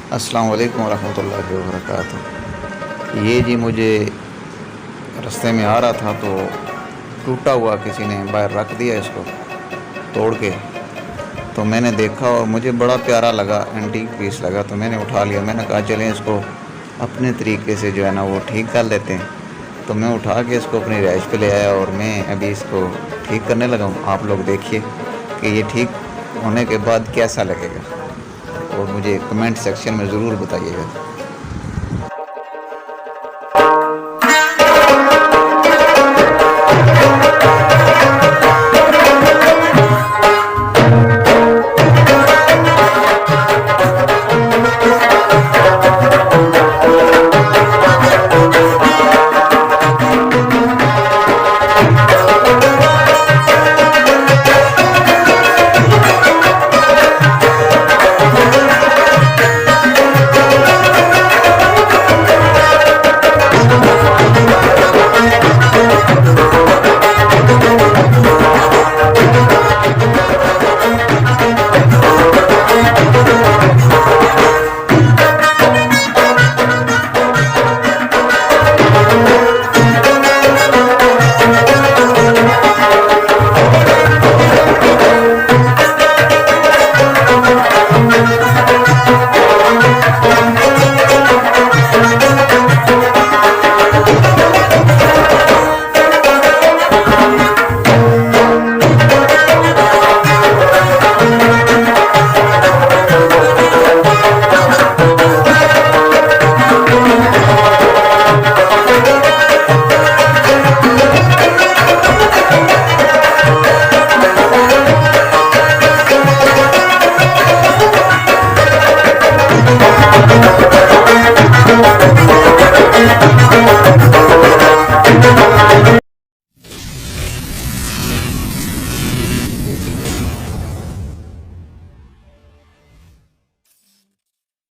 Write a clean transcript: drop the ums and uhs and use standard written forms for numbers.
अस्सलाम वालेकुम रहमतुल्लाहि व बरकातुहू। ये जी मुझे रास्ते में आ रहा था तो टूटा हुआ किसी ने बाहर रख दिया इसको तोड़ के। तो मैंने देखा और मुझे बड़ा प्यारा लगा, एंटीक पीस लगा, तो मैंने उठा लिया। मैंने कहा चलें इसको अपने तरीके से जो है ना वो ठीक कर लेते हैं। तो मैं उठा के इसको अपनी रहाइश पे ले आया और मैं अभी इसको ठीक करने लगा हूँ। आप लोग देखिए कि ये ठीक होने के बाद कैसा लगेगा और मुझे कमेंट सेक्शन में ज़रूर बताइएगा।